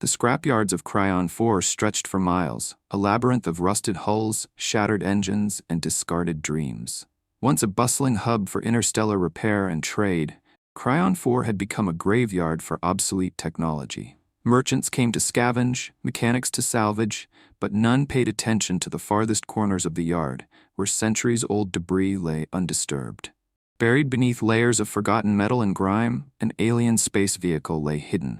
The scrapyards of Cryon 4 stretched for miles, a labyrinth of rusted hulls, shattered engines, and discarded dreams. Once a bustling hub for interstellar repair and trade, Cryon 4 had become a graveyard for obsolete technology. Merchants came to scavenge, mechanics to salvage, but none paid attention to the farthest corners of the yard, where centuries-old debris lay undisturbed. Buried beneath layers of forgotten metal and grime, an alien space vehicle lay hidden.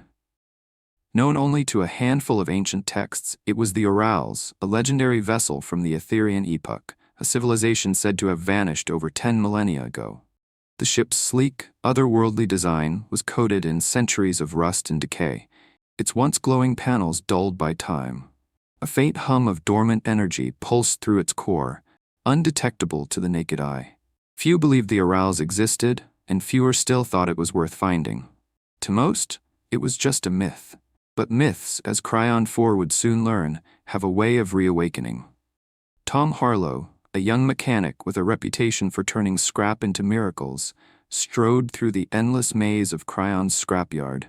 Known only to a handful of ancient texts, it was the Orals, a legendary vessel from the Etherian epoch, a civilization said to have vanished over 10 millennia ago. The ship's sleek, otherworldly design was coated in centuries of rust and decay, its once glowing panels dulled by time. A faint hum of dormant energy pulsed through its core, undetectable to the naked eye. Few believed the Orals existed, and fewer still thought it was worth finding. To most, it was just a myth. But myths, as Cryon 4 would soon learn, have a way of reawakening. Tom Harlow, a young mechanic with a reputation for turning scrap into miracles, strode through the endless maze of Cryon's scrapyard.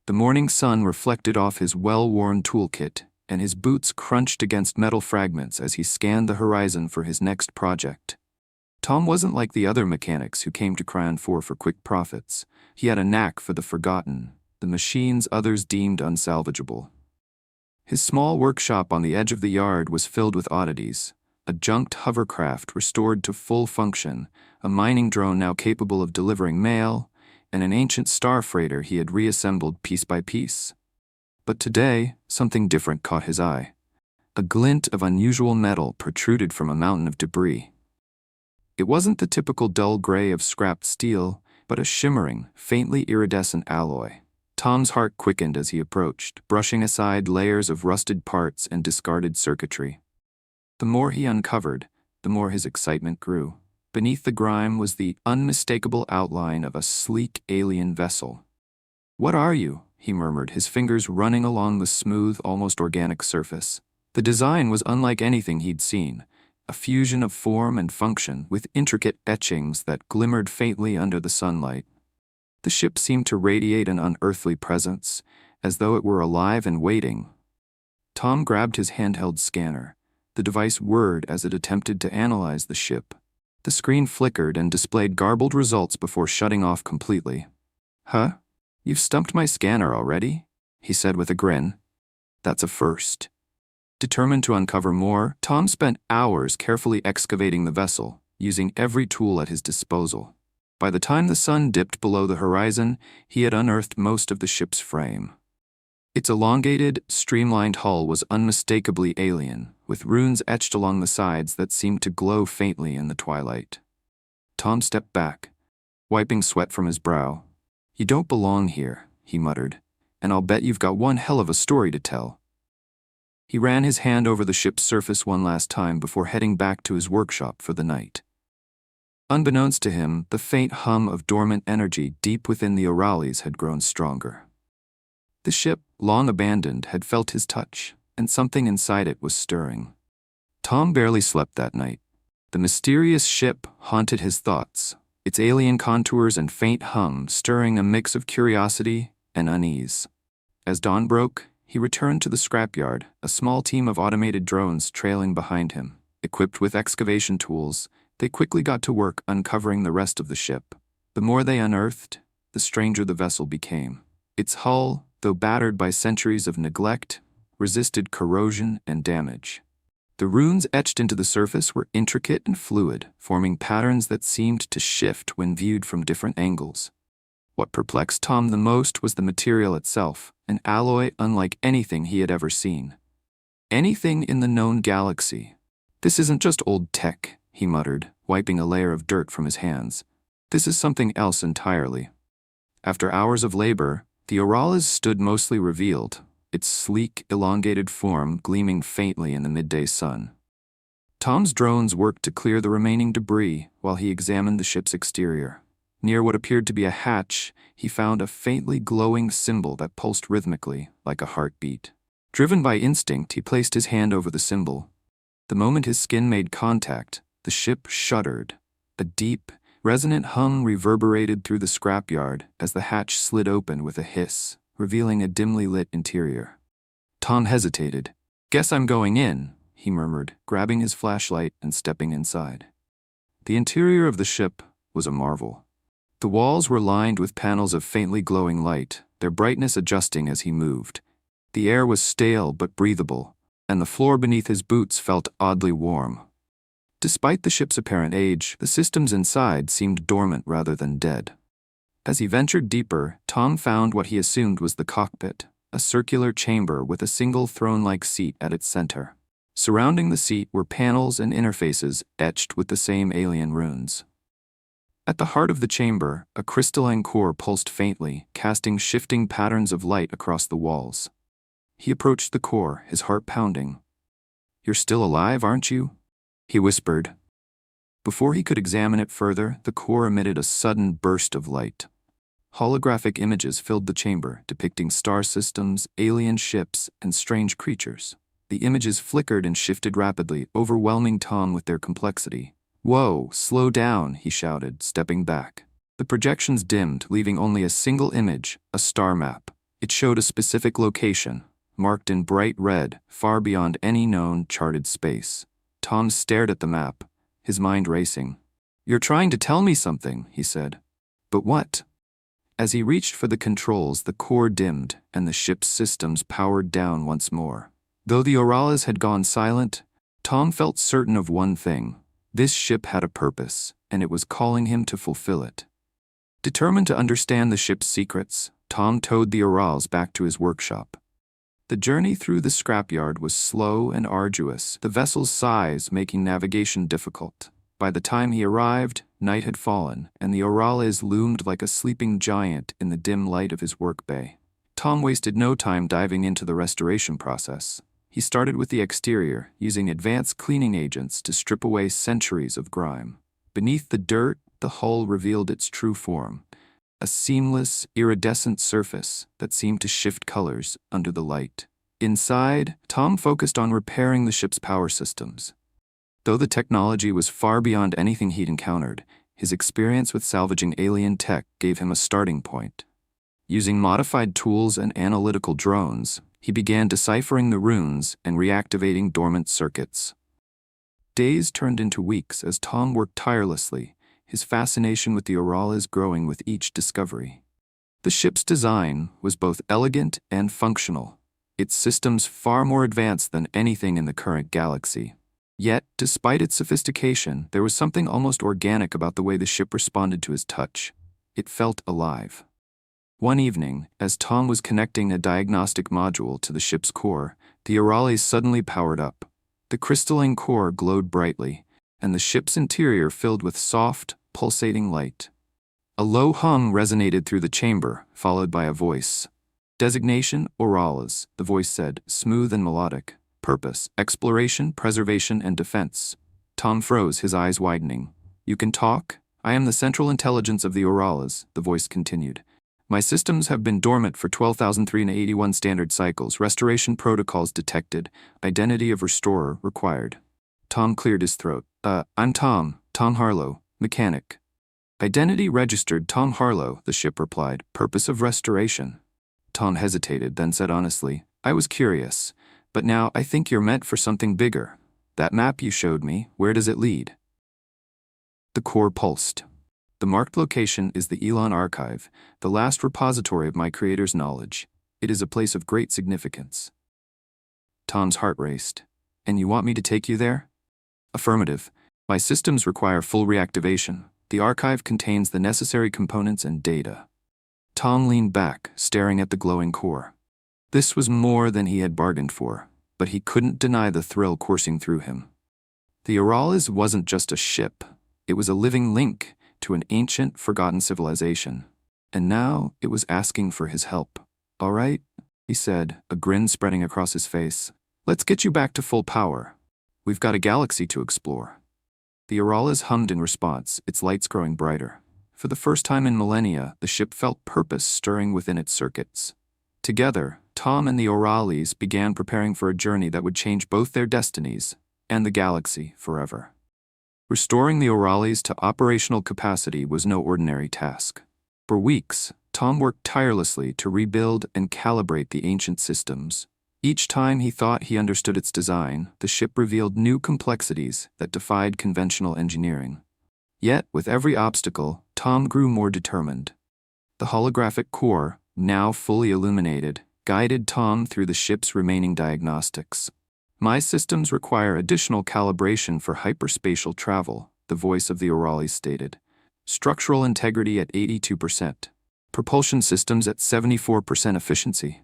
The morning sun reflected off his well-worn toolkit, and his boots crunched against metal fragments as he scanned the horizon for his next project. Tom wasn't like the other mechanics who came to Cryon 4 for quick profits. He had a knack for the forgotten, the machines others deemed unsalvageable. His small workshop on the edge of the yard was filled with oddities: a junked hovercraft restored to full function, a mining drone now capable of delivering mail, and an ancient star freighter he had reassembled piece by piece. But today, something different caught his eye. A glint of unusual metal protruded from a mountain of debris. It wasn't the typical dull gray of scrapped steel, but a shimmering, faintly iridescent alloy. Tom's heart quickened as he approached, brushing aside layers of rusted parts and discarded circuitry. The more he uncovered, the more his excitement grew. Beneath the grime was the unmistakable outline of a sleek alien vessel. "What are you?" he murmured, his fingers running along the smooth, almost organic surface. The design was unlike anything he'd seen, a fusion of form and function with intricate etchings that glimmered faintly under the sunlight. The ship seemed to radiate an unearthly presence, as though it were alive and waiting. Tom grabbed his handheld scanner. The device whirred as it attempted to analyze the ship. The screen flickered and displayed garbled results before shutting off completely. "Huh? You've stumped my scanner already?" he said with a grin. "That's a first." Determined to uncover more, Tom spent hours carefully excavating the vessel, using every tool at his disposal. By the time the sun dipped below the horizon, he had unearthed most of the ship's frame. Its elongated, streamlined hull was unmistakably alien, with runes etched along the sides that seemed to glow faintly in the twilight. Tom stepped back, wiping sweat from his brow. "You don't belong here," he muttered, "and I'll bet you've got one hell of a story to tell." He ran his hand over the ship's surface one last time before heading back to his workshop for the night. Unbeknownst to him, the faint hum of dormant energy deep within the Orales had grown stronger. The ship, long abandoned, had felt his touch, and something inside it was stirring. Tom barely slept that night. The mysterious ship haunted his thoughts, its alien contours and faint hum stirring a mix of curiosity and unease. As dawn broke, he returned to the scrapyard, a small team of automated drones trailing behind him. Equipped with excavation tools, they quickly got to work uncovering the rest of the ship. The more they unearthed, the stranger the vessel became. Its hull, though battered by centuries of neglect, resisted corrosion and damage. The runes etched into the surface were intricate and fluid, forming patterns that seemed to shift when viewed from different angles. What perplexed Tom the most was the material itself, an alloy unlike anything he had ever seen. Anything in the known galaxy. "This isn't just old tech," he muttered, wiping a layer of dirt from his hands. "This is something else entirely." After hours of labor, the Orales stood mostly revealed, its sleek, elongated form gleaming faintly in the midday sun. Tom's drones worked to clear the remaining debris while he examined the ship's exterior. Near what appeared to be a hatch, he found a faintly glowing symbol that pulsed rhythmically, like a heartbeat. Driven by instinct, he placed his hand over the symbol. The moment his skin made contact, the ship shuddered. A deep, resonant hum reverberated through the scrapyard as the hatch slid open with a hiss, revealing a dimly lit interior. Tom hesitated. "Guess I'm going in," he murmured, grabbing his flashlight and stepping inside. The interior of the ship was a marvel. The walls were lined with panels of faintly glowing light, their brightness adjusting as he moved. The air was stale but breathable, and the floor beneath his boots felt oddly warm. Despite the ship's apparent age, the systems inside seemed dormant rather than dead. As he ventured deeper, Tom found what he assumed was the cockpit, a circular chamber with a single throne-like seat at its center. Surrounding the seat were panels and interfaces etched with the same alien runes. At the heart of the chamber, a crystalline core pulsed faintly, casting shifting patterns of light across the walls. He approached the core, his heart pounding. "You're still alive, aren't you?" he whispered. Before he could examine it further, the core emitted a sudden burst of light. Holographic images filled the chamber, depicting star systems, alien ships, and strange creatures. The images flickered and shifted rapidly, overwhelming Tom with their complexity. "Whoa, slow down," he shouted, stepping back. The projections dimmed, leaving only a single image, a star map. It showed a specific location, marked in bright red, far beyond any known charted space. Tom stared at the map, his mind racing. "You're trying to tell me something," he said. "But what?" As he reached for the controls, the core dimmed, and the ship's systems powered down once more. Though the Oralas had gone silent, Tom felt certain of one thing. This ship had a purpose, and it was calling him to fulfill it. Determined to understand the ship's secrets, Tom towed the Orals back to his workshop. The journey through the scrapyard was slow and arduous, the vessel's size making navigation difficult. By the time he arrived, night had fallen, and the Orales loomed like a sleeping giant in the dim light of his work bay. Tom wasted no time diving into the restoration process. He started with the exterior, using advanced cleaning agents to strip away centuries of grime. Beneath the dirt, the hull revealed its true form, a seamless, iridescent surface that seemed to shift colors under the light. Inside, Tom focused on repairing the ship's power systems. Though the technology was far beyond anything he'd encountered, his experience with salvaging alien tech gave him a starting point. Using modified tools and analytical drones, he began deciphering the runes and reactivating dormant circuits. Days turned into weeks as Tom worked tirelessly, his fascination with the Orales growing with each discovery. The ship's design was both elegant and functional, its systems far more advanced than anything in the current galaxy. Yet, despite its sophistication, there was something almost organic about the way the ship responded to his touch. It felt alive. One evening, as Tom was connecting a diagnostic module to the ship's core, the Orales suddenly powered up. The crystalline core glowed brightly, and the ship's interior filled with soft, pulsating light. A low hum resonated through the chamber, followed by a voice. "Designation, Orales," the voice said, smooth and melodic. "Purpose, exploration, preservation, and defense." Tom froze, his eyes widening. "You can talk? I am the central intelligence of the Orales," the voice continued. "My systems have been dormant for 12,381 standard cycles. Restoration protocols detected. Identity of restorer required." Tom cleared his throat. I'm Tom Harlow, mechanic." "Identity registered, Tom Harlow," the ship replied. "Purpose of restoration." Tom hesitated, then said honestly, "I was curious, but now I think you're meant for something bigger. That map you showed me, where does it lead?" The core pulsed. "The marked location is the Elon Archive, the last repository of my creator's knowledge. It is a place of great significance." Tom's heart raced. "And you want me to take you there?" "Affirmative. My systems require full reactivation. The archive contains the necessary components and data." Tom leaned back, staring at the glowing core. This was more than he had bargained for, but he couldn't deny the thrill coursing through him. The Orales wasn't just a ship. It was a living link to an ancient, forgotten civilization. And now it was asking for his help. "All right," he said, a grin spreading across his face. "Let's get you back to full power. We've got a galaxy to explore." The Orales hummed in response, its lights growing brighter. For the first time in millennia, the ship felt purpose stirring within its circuits. Together, Tom and the Orales began preparing for a journey that would change both their destinies and the galaxy forever. Restoring the Orales to operational capacity was no ordinary task. For weeks, Tom worked tirelessly to rebuild and calibrate the ancient systems. Each time he thought he understood its design, the ship revealed new complexities that defied conventional engineering. Yet, with every obstacle, Tom grew more determined. The holographic core, now fully illuminated, guided Tom through the ship's remaining diagnostics. "My systems require additional calibration for hyperspatial travel," the voice of the Orales stated. "Structural integrity at 82%. Propulsion systems at 74% efficiency."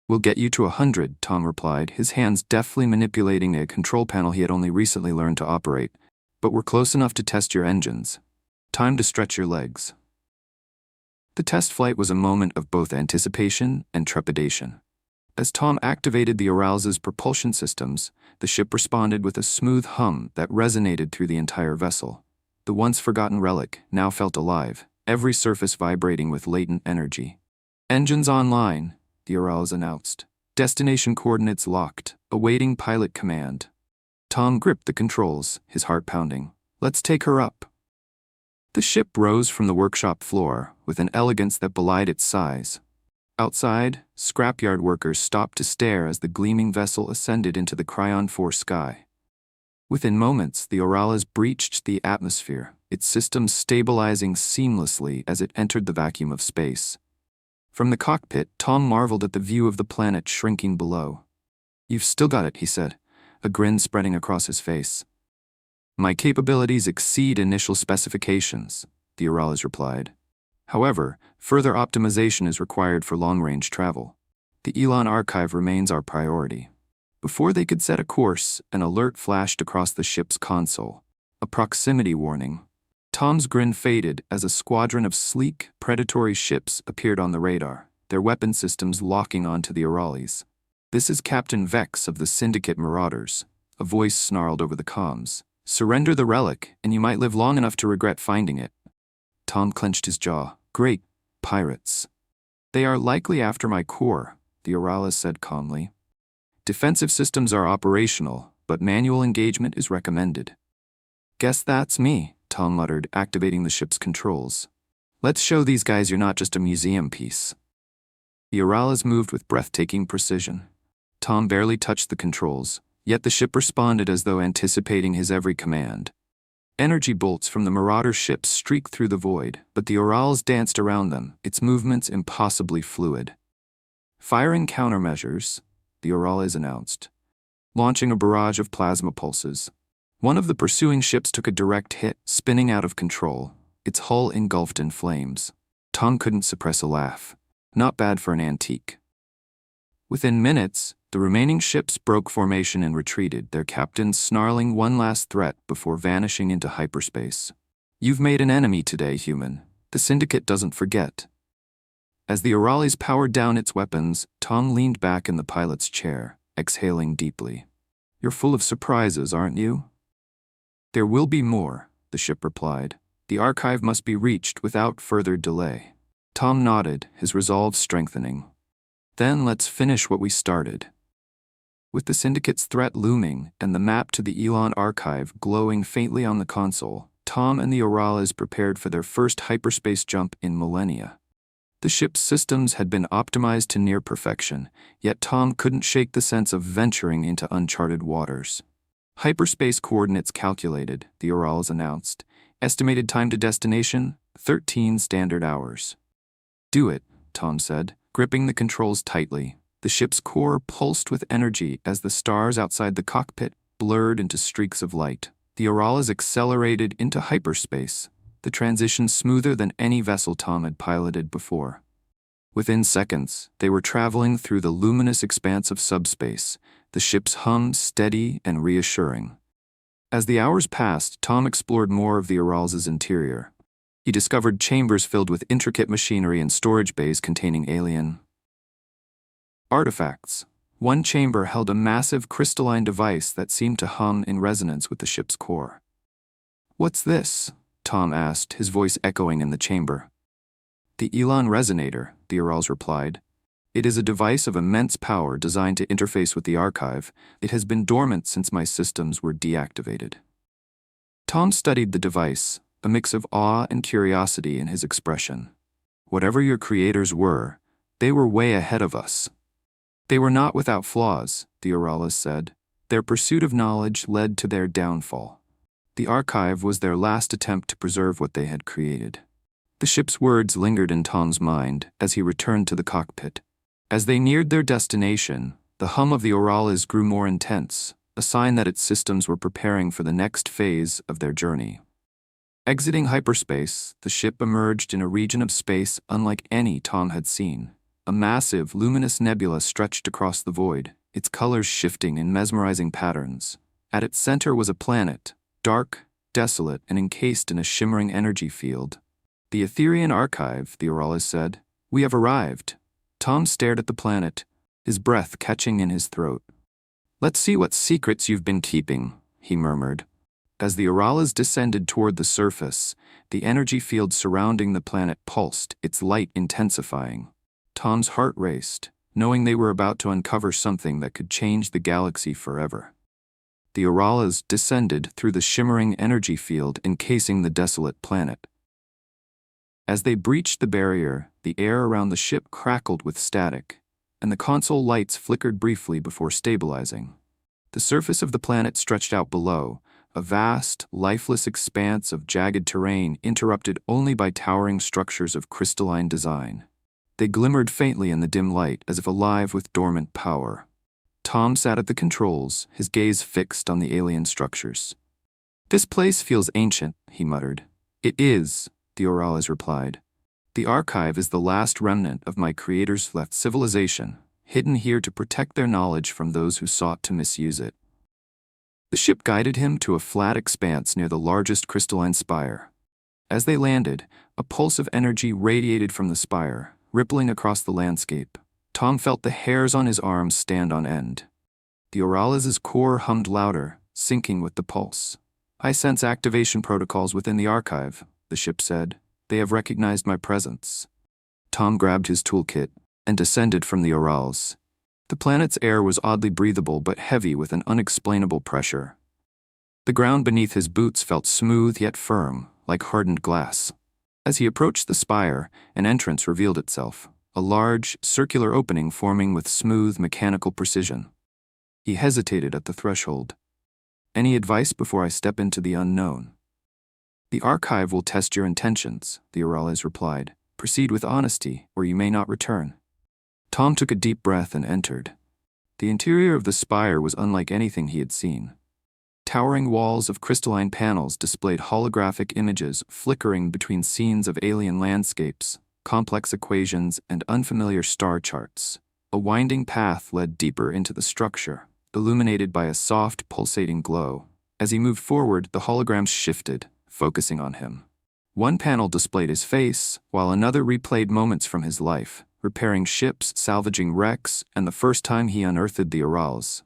"We'll get you to 100, Tom replied, his hands deftly manipulating a control panel he had only recently learned to operate. "But we're close enough to test your engines. Time to stretch your legs." The test flight was a moment of both anticipation and trepidation. As Tom activated the Orales' propulsion systems, the ship responded with a smooth hum that resonated through the entire vessel. The once-forgotten relic now felt alive, every surface vibrating with latent energy. "Engines online," the Orales announced. "Destination coordinates locked, awaiting pilot command." Tom gripped the controls, his heart pounding. "Let's take her up." The ship rose from the workshop floor with an elegance that belied its size. Outside, scrapyard workers stopped to stare as the gleaming vessel ascended into the Cryon 4 sky. Within moments, the Orales breached the atmosphere, its systems stabilizing seamlessly as it entered the vacuum of space. From the cockpit, Tom marveled at the view of the planet shrinking below. "You've still got it," he said, a grin spreading across his face. "My capabilities exceed initial specifications," the Orales replied. "However, further optimization is required for long-range travel. The Elon archive remains our priority." Before they could set a course, an alert flashed across the ship's console. A proximity warning. Tom's grin faded as a squadron of sleek, predatory ships appeared on the radar, their weapon systems locking onto the Orales. "This is Captain Vex of the Syndicate Marauders," a voice snarled over the comms. "Surrender the relic, and you might live long enough to regret finding it." Tom clenched his jaw. "Great. Pirates. They are likely after my core," the Orales said calmly. "Defensive systems are operational, but manual engagement is recommended." "Guess that's me," Tom muttered, activating the ship's controls. "Let's show these guys you're not just a museum piece." The Orales moved with breathtaking precision. Tom barely touched the controls, yet the ship responded as though anticipating his every command. Energy bolts from the Marauder ships streaked through the void, but the Orales danced around them, its movements impossibly fluid. "Firing countermeasures," the Orales announced, launching a barrage of plasma pulses. One of the pursuing ships took a direct hit, spinning out of control, its hull engulfed in flames. Tom couldn't suppress a laugh. Not bad for an antique. Within minutes, the remaining ships broke formation and retreated, their captains snarling one last threat before vanishing into hyperspace. "You've made an enemy today, human. The Syndicate doesn't forget." As the Orales powered down its weapons, Tom leaned back in the pilot's chair, exhaling deeply. "You're full of surprises, aren't you?" "There will be more," the ship replied. "The archive must be reached without further delay." Tom nodded, his resolve strengthening. "Then let's finish what we started." With the Syndicate's threat looming and the map to the Elon archive glowing faintly on the console, Tom and the Orales prepared for their first hyperspace jump in millennia. The ship's systems had been optimized to near perfection, yet Tom couldn't shake the sense of venturing into uncharted waters. "Hyperspace coordinates calculated," the Orales announced. "Estimated time to destination, 13 standard hours." "Do it," Tom said, gripping the controls tightly. The ship's core pulsed with energy as the stars outside the cockpit blurred into streaks of light. The Orales accelerated into hyperspace, the transition smoother than any vessel Tom had piloted before. Within seconds, they were traveling through the luminous expanse of subspace, the ship's hum steady and reassuring. As the hours passed, Tom explored more of the Orales' interior. He discovered chambers filled with intricate machinery and storage bays containing alien artifacts. One chamber held a massive crystalline device that seemed to hum in resonance with the ship's core. "What's this?" Tom asked, his voice echoing in the chamber. "The Elon Resonator," the Orales replied. "It is a device of immense power designed to interface with the archive. It has been dormant since my systems were deactivated." Tom studied the device, a mix of awe and curiosity in his expression. "Whatever your creators were, they were way ahead of us." They were not without flaws, the Oralas said. Their pursuit of knowledge led to their downfall. The archive was their last attempt to preserve what they had created. The ship's words lingered in Tom's mind as he returned to the cockpit. As they neared their destination, the hum of the Oralas grew more intense, a sign that its systems were preparing for the next phase of their journey. Exiting hyperspace, the ship emerged in a region of space unlike any Tom had seen. A massive, luminous nebula stretched across the void, its colors shifting in mesmerizing patterns. At its center was a planet, dark, desolate, and encased in a shimmering energy field. The Etherian Archive, the Oralas said. We have arrived. Tom stared at the planet, his breath catching in his throat. Let's see what secrets you've been keeping, he murmured. As the Oralas descended toward the surface, the energy field surrounding the planet pulsed, its light intensifying. Tom's heart raced, knowing they were about to uncover something that could change the galaxy forever. The Oralas descended through the shimmering energy field encasing the desolate planet. As they breached the barrier, the air around the ship crackled with static, and the console lights flickered briefly before stabilizing. The surface of the planet stretched out below, a vast, lifeless expanse of jagged terrain interrupted only by towering structures of crystalline design. They glimmered faintly in the dim light as if alive with dormant power. Tom sat at the controls, his gaze fixed on the alien structures. This place feels ancient, he muttered. It is, the Oralas replied. The archive is the last remnant of my creators' left civilization, hidden here to protect their knowledge from those who sought to misuse it. The ship guided him to a flat expanse near the largest crystalline spire. As they landed, a pulse of energy radiated from the spire, rippling across the landscape. Tom felt the hairs on his arms stand on end. The Oralas' core hummed louder, syncing with the pulse. I sense activation protocols within the archive, the ship said. They have recognized my presence. Tom grabbed his toolkit and descended from the Oralas. The planet's air was oddly breathable but heavy with an unexplainable pressure. The ground beneath his boots felt smooth yet firm, like hardened glass. As he approached the spire, an entrance revealed itself, a large, circular opening forming with smooth, mechanical precision. He hesitated at the threshold. Any advice before I step into the unknown? The archive will test your intentions, the Oralas replied. Proceed with honesty, or you may not return. Tom took a deep breath and entered. The interior of the spire was unlike anything he had seen. Towering walls of crystalline panels displayed holographic images flickering between scenes of alien landscapes, complex equations, and unfamiliar star charts. A winding path led deeper into the structure, illuminated by a soft, pulsating glow. As he moved forward, the holograms shifted, focusing on him. One panel displayed his face, while another replayed moments from his life, repairing ships, salvaging wrecks, and the first time he unearthed the Oralas.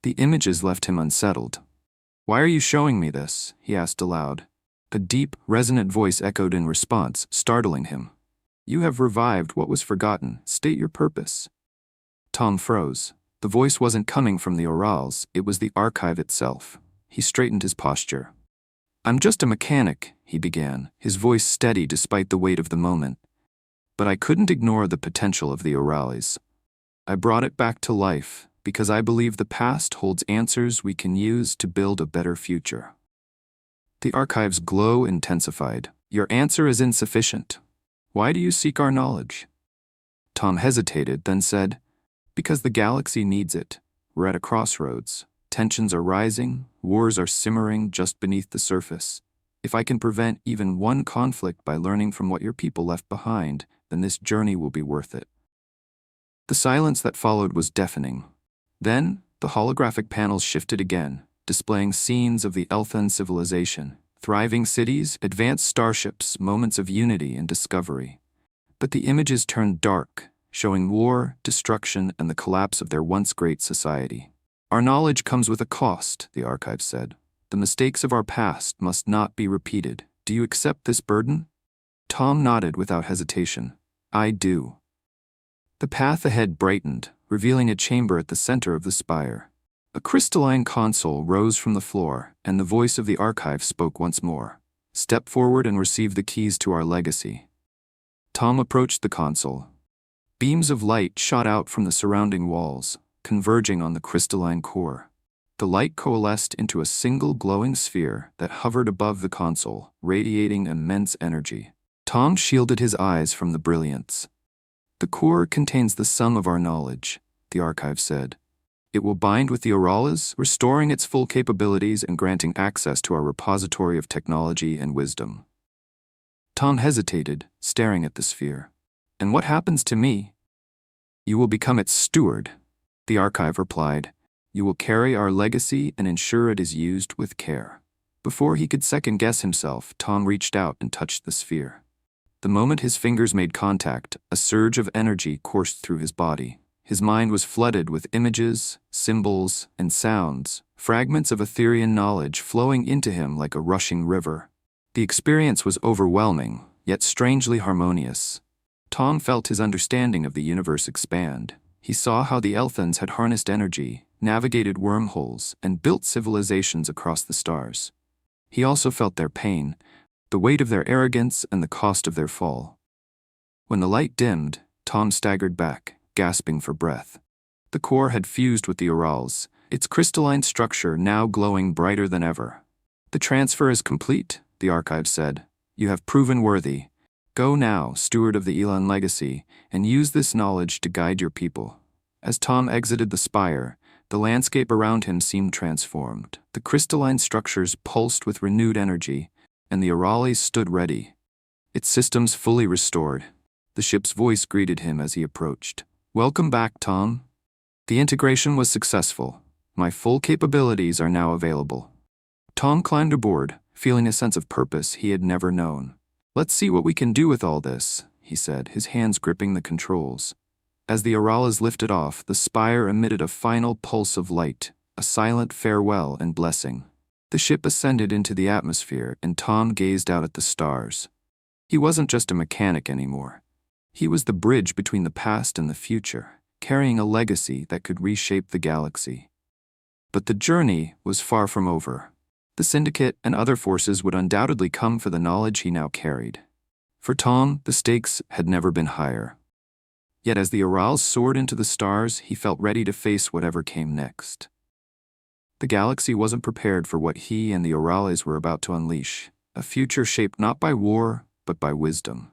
The images left him unsettled. Why are you showing me this? He asked aloud. A deep, resonant voice echoed in response, startling him. You have revived what was forgotten. State your purpose. Tom froze. The voice wasn't coming from the Oralas, it was the archive itself. He straightened his posture. I'm just a mechanic, he began, his voice steady despite the weight of the moment. But I couldn't ignore the potential of the Oralas. I brought it back to life, because I believe the past holds answers we can use to build a better future. The archive's glow intensified. Your answer is insufficient. Why do you seek our knowledge? Tom hesitated, then said, Because the galaxy needs it. We're at a crossroads. Tensions are rising, wars are simmering just beneath the surface. If I can prevent even one conflict by learning from what your people left behind, then this journey will be worth it. The silence that followed was deafening. Then, the holographic panels shifted again, displaying scenes of the Elthan civilization, thriving cities, advanced starships, moments of unity and discovery. But the images turned dark, showing war, destruction, and the collapse of their once great society. Our knowledge comes with a cost, the archive said. The mistakes of our past must not be repeated. Do you accept this burden? Tom nodded without hesitation. I do. The path ahead brightened, revealing a chamber at the center of the spire. A crystalline console rose from the floor, and the voice of the archive spoke once more. Step forward and receive the keys to our legacy. Tom approached the console. Beams of light shot out from the surrounding walls, converging on the crystalline core. The light coalesced into a single glowing sphere that hovered above the console, radiating immense energy. Tom shielded his eyes from the brilliance. "The core contains the sum of our knowledge," the archive said. "It will bind with the Auralas, restoring its full capabilities and granting access to our repository of technology and wisdom." Tom hesitated, staring at the sphere. "And what happens to me?" "You will become its steward," the archive replied. "You will carry our legacy and ensure it is used with care." Before he could second-guess himself, Tom reached out and touched the sphere. The moment his fingers made contact, a surge of energy coursed through his body. His mind was flooded with images, symbols, and sounds, fragments of Etherean knowledge flowing into him like a rushing river. The experience was overwhelming, yet strangely harmonious. Tom felt his understanding of the universe expand. He saw how the Elthans had harnessed energy, navigated wormholes, and built civilizations across the stars. He also felt their pain, the weight of their arrogance and the cost of their fall. When the light dimmed, Tom staggered back, gasping for breath. The core had fused with the Aurals, its crystalline structure now glowing brighter than ever. "The transfer is complete," the archive said. "You have proven worthy. Go now, steward of the Elan legacy, and use this knowledge to guide your people." As Tom exited the spire, the landscape around him seemed transformed. The crystalline structures pulsed with renewed energy, and the Auralis stood ready, its systems fully restored. The ship's voice greeted him as he approached. "Welcome back, Tom. The integration was successful. My full capabilities are now available." Tom climbed aboard, feeling a sense of purpose he had never known. "Let's see what we can do with all this," he said, his hands gripping the controls. As the Auralas lifted off, the spire emitted a final pulse of light, a silent farewell and blessing. The ship ascended into the atmosphere, and Tom gazed out at the stars. He wasn't just a mechanic anymore. He was the bridge between the past and the future, carrying a legacy that could reshape the galaxy. But the journey was far from over. The Syndicate and other forces would undoubtedly come for the knowledge he now carried. For Tom, the stakes had never been higher. Yet as the Aurals soared into the stars, he felt ready to face whatever came next. The galaxy wasn't prepared for what he and the Aurals were about to unleash, a future shaped not by war, but by wisdom.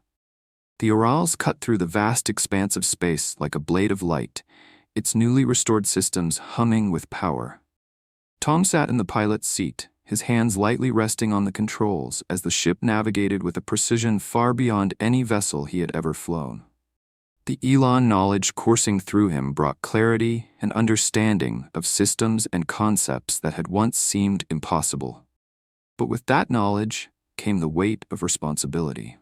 The Aurals cut through the vast expanse of space like a blade of light, its newly restored systems humming with power. Tom sat in the pilot's seat, his hands lightly resting on the controls as the ship navigated with a precision far beyond any vessel he had ever flown. The Elan knowledge coursing through him brought clarity and understanding of systems and concepts that had once seemed impossible. But with that knowledge came the weight of responsibility.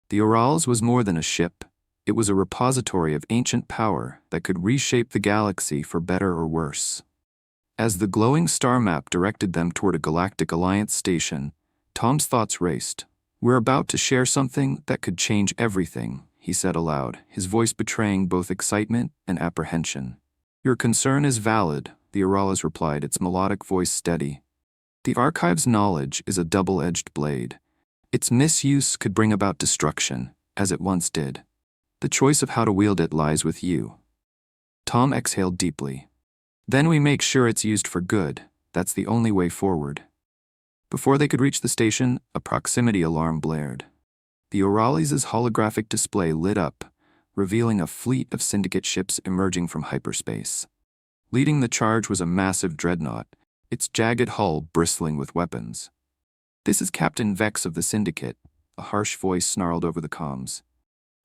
The Aurals was more than a ship. It was a repository of ancient power that could reshape the galaxy for better or worse. As the glowing star map directed them toward a Galactic Alliance station, Tom's thoughts raced. "We're about to share something that could change everything," he said aloud, his voice betraying both excitement and apprehension. "Your concern is valid," the Auralas replied, its melodic voice steady. "The Archive's knowledge is a double-edged blade. Its misuse could bring about destruction, as it once did. The choice of how to wield it lies with you." Tom exhaled deeply. "Then we make sure it's used for good. That's the only way forward." Before they could reach the station, a proximity alarm blared. The Aurales' holographic display lit up, revealing a fleet of Syndicate ships emerging from hyperspace. Leading the charge was a massive dreadnought, its jagged hull bristling with weapons. "This is Captain Vex of the Syndicate," a harsh voice snarled over the comms.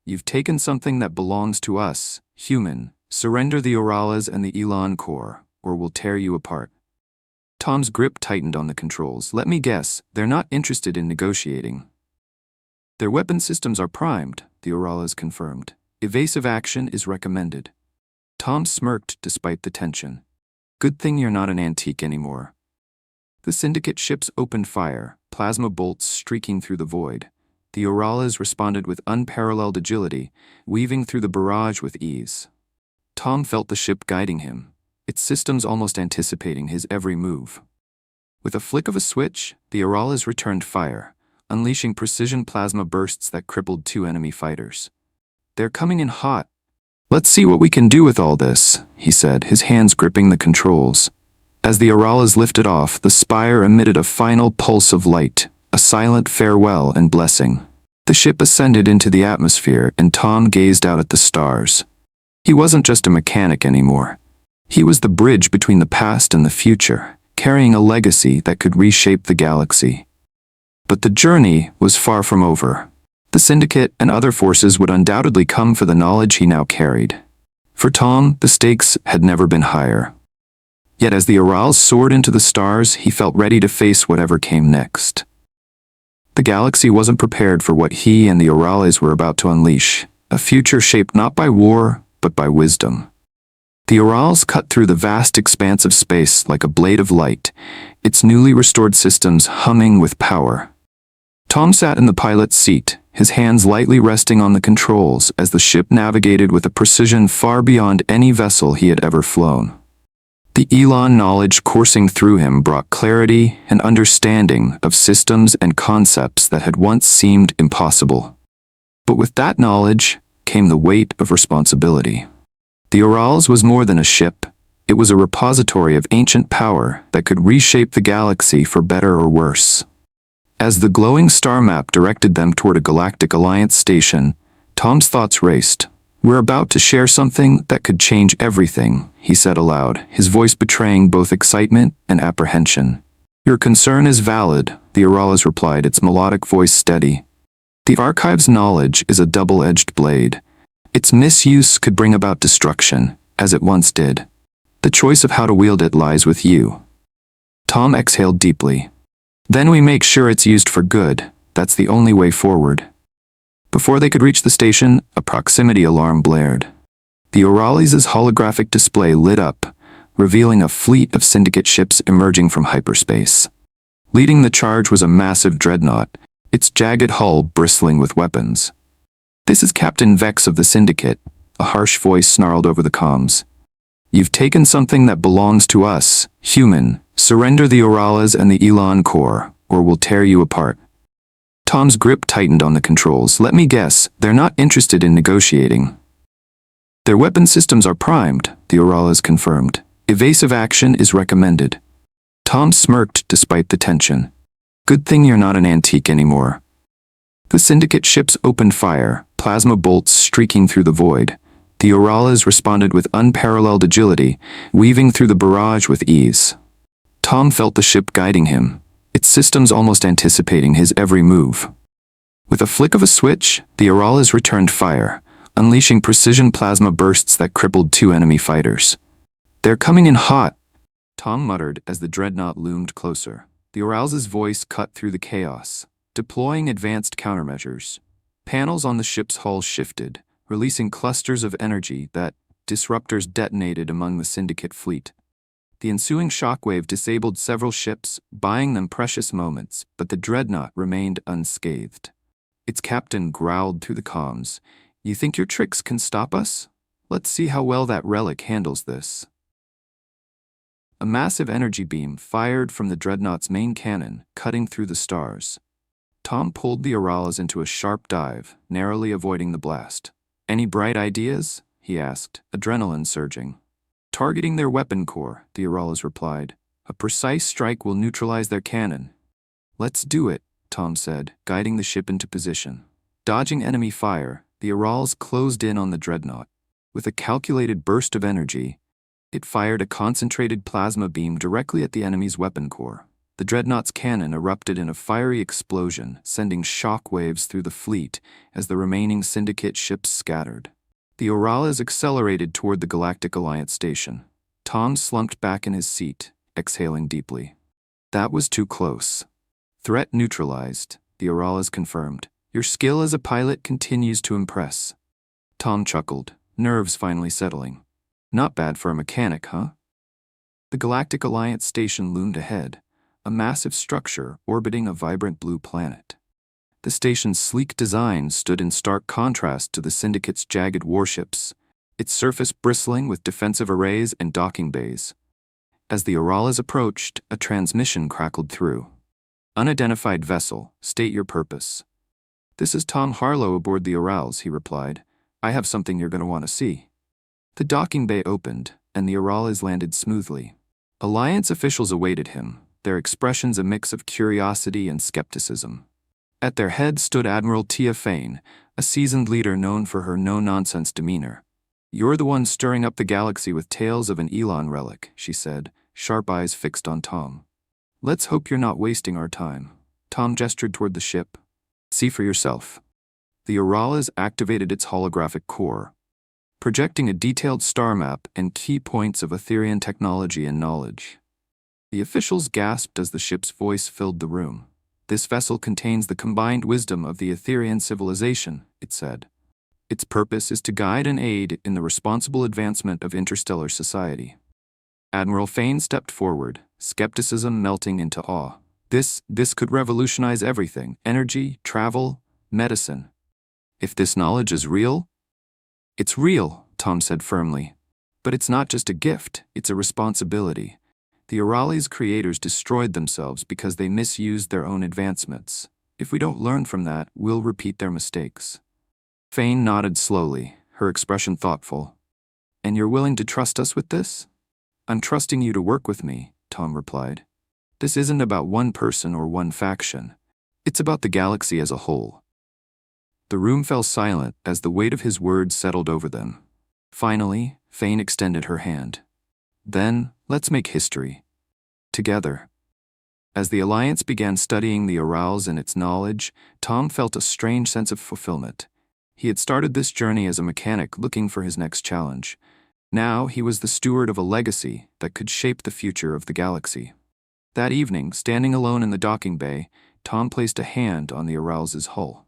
"You've taken something that belongs to us, human. Surrender the Auralas and the Elan core, or we'll tear you apart." Tom's grip tightened on the controls. "Let me guess, they're not interested in negotiating." "Their weapon systems are primed," the Auralas confirmed. "Evasive action is recommended." Tom smirked despite the tension. "Good thing you're not an antique anymore." The Syndicate ships opened fire, plasma bolts streaking through the void. The Auralas responded with unparalleled agility, weaving through the barrage with ease. Tom felt the ship guiding him, its systems almost anticipating his every move. With a flick of a switch, the Auralas returned fire, unleashing precision plasma bursts that crippled two enemy fighters. "They're coming in hot," "Let's see what we can do with all this," he said, his hands gripping the controls. As the Aralas lifted off, the spire emitted a final pulse of light, a silent farewell and blessing. The ship ascended into the atmosphere, and Tom gazed out at the stars. He wasn't just a mechanic anymore. He was the bridge between the past and the future, carrying a legacy that could reshape the galaxy. But the journey was far from over. The Syndicate and other forces would undoubtedly come for the knowledge he now carried. For Tom, the stakes had never been higher. Yet as the Arals soared into the stars, he felt ready to face whatever came next. The galaxy wasn't prepared for what he and the Arales were about to unleash, a future shaped not by war, but by wisdom. The Arals cut through the vast expanse of space like a blade of light, its newly restored systems humming with power. Tom sat in the pilot's seat, his hands lightly resting on the controls as the ship navigated with a precision far beyond any vessel he had ever flown. The Elon knowledge coursing through him brought clarity and understanding of systems and concepts that had once seemed impossible. But with that knowledge came the weight of responsibility. The Arals was more than a ship. It was a repository of ancient power that could reshape the galaxy for better or worse. As the glowing star map directed them toward a Galactic Alliance station, Tom's thoughts raced. "We're about to share something that could change everything," he said aloud, his voice betraying both excitement and apprehension. "Your concern is valid," the Aralas replied, its melodic voice steady. "The Archive's knowledge is a double-edged blade. Its misuse could bring about destruction, as it once did. The choice of how to wield it lies with you." Tom exhaled deeply. "Then we make sure it's used for good. That's the only way forward." Before they could reach the station, a proximity alarm blared. The Orales' holographic display lit up, revealing a fleet of Syndicate ships emerging from hyperspace. Leading the charge was a massive dreadnought, its jagged hull bristling with weapons. "This is Captain Vex of the Syndicate," a harsh voice snarled over the comms. "You've taken something that belongs to us, human. Surrender the Orales and the Elon core, or we'll tear you apart." Tom's grip tightened on the controls. "Let me guess, they're not interested in negotiating." "Their weapon systems are primed," the Orales confirmed. "Evasive action is recommended." Tom smirked despite the tension. "Good thing you're not an antique anymore." The Syndicate ships opened fire, plasma bolts streaking through the void. The Orales responded with unparalleled agility, weaving through the barrage with ease. Tom felt the ship guiding him, its systems almost anticipating his every move. With a flick of a switch, the Orales returned fire, unleashing precision plasma bursts that crippled two enemy fighters. "They're coming in hot," Tom muttered as the dreadnought loomed closer. The Orales' voice cut through the chaos, deploying advanced countermeasures. Panels on the ship's hull shifted, releasing clusters of energy that disruptors detonated among the Syndicate fleet. The ensuing shockwave disabled several ships, buying them precious moments, but the dreadnought remained unscathed. Its captain growled through the comms. "You think your tricks can stop us? Let's see how well that relic handles this." A massive energy beam fired from the dreadnought's main cannon, cutting through the stars. Tom pulled the Orales into a sharp dive, narrowly avoiding the blast. "Any bright ideas?" he asked, adrenaline surging. "Targeting their weapon core," the Orales replied. "A precise strike will neutralize their cannon." "Let's do it," Tom said, guiding the ship into position. Dodging enemy fire, the Orales closed in on the dreadnought. With a calculated burst of energy, it fired a concentrated plasma beam directly at the enemy's weapon core. The dreadnought's cannon erupted in a fiery explosion, sending shock waves through the fleet as the remaining Syndicate ships scattered. The Orales accelerated toward the Galactic Alliance station. Tom slumped back in his seat, exhaling deeply. "That was too close." "Threat neutralized," the Orales confirmed. "Your skill as a pilot continues to impress." Tom chuckled, nerves finally settling. "Not bad for a mechanic, huh?" The Galactic Alliance station loomed ahead, a massive structure orbiting a vibrant blue planet. The station's sleek design stood in stark contrast to the Syndicate's jagged warships, its surface bristling with defensive arrays and docking bays. As the Orales approached, a transmission crackled through. "Unidentified vessel, state your purpose." "This is Tom Harlow aboard the Orales," he replied. "I have something you're going to want to see." The docking bay opened, and the Urals landed smoothly. Alliance officials awaited him, their expressions a mix of curiosity and skepticism. At their head stood Admiral Tia Fane, a seasoned leader known for her no-nonsense demeanor. "You're the one stirring up the galaxy with tales of an Elon relic," she said, sharp eyes fixed on Tom. "Let's hope you're not wasting our time." Tom gestured toward the ship. "See for yourself." The Urals activated its holographic core, projecting a detailed star map and key points of Etherian technology and knowledge. The officials gasped as the ship's voice filled the room. "This vessel contains the combined wisdom of the Etherian civilization," it said. "Its purpose is to guide and aid in the responsible advancement of interstellar society." Admiral Fane stepped forward, skepticism melting into awe. This could revolutionize everything: energy, travel, medicine. "If this knowledge is real?" "It's real," Tom said firmly. "But it's not just a gift, it's a responsibility. The Urals' creators destroyed themselves because they misused their own advancements. If we don't learn from that, we'll repeat their mistakes." Fane nodded slowly, her expression thoughtful. "And you're willing to trust us with this?" "I'm trusting you to work with me," Tom replied. "This isn't about one person or one faction. It's about the galaxy as a whole." The room fell silent as the weight of his words settled over them. Finally, Fane extended her hand. "Then, let's make history. Together." As the Alliance began studying the Urals and its knowledge, Tom felt a strange sense of fulfillment. He had started this journey as a mechanic looking for his next challenge. Now he was the steward of a legacy that could shape the future of the galaxy. That evening, standing alone in the docking bay, Tom placed a hand on the Urals' hull.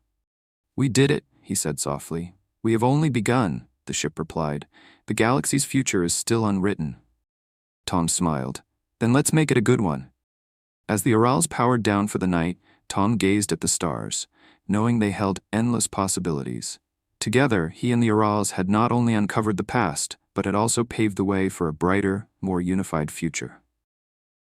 "We did it," he said softly. "We have only begun," the ship replied. "The galaxy's future is still unwritten." Tom smiled. "Then let's make it a good one." As the Urals powered down for the night, Tom gazed at the stars, knowing they held endless possibilities. Together, he and the Urals had not only uncovered the past, but had also paved the way for a brighter, more unified future.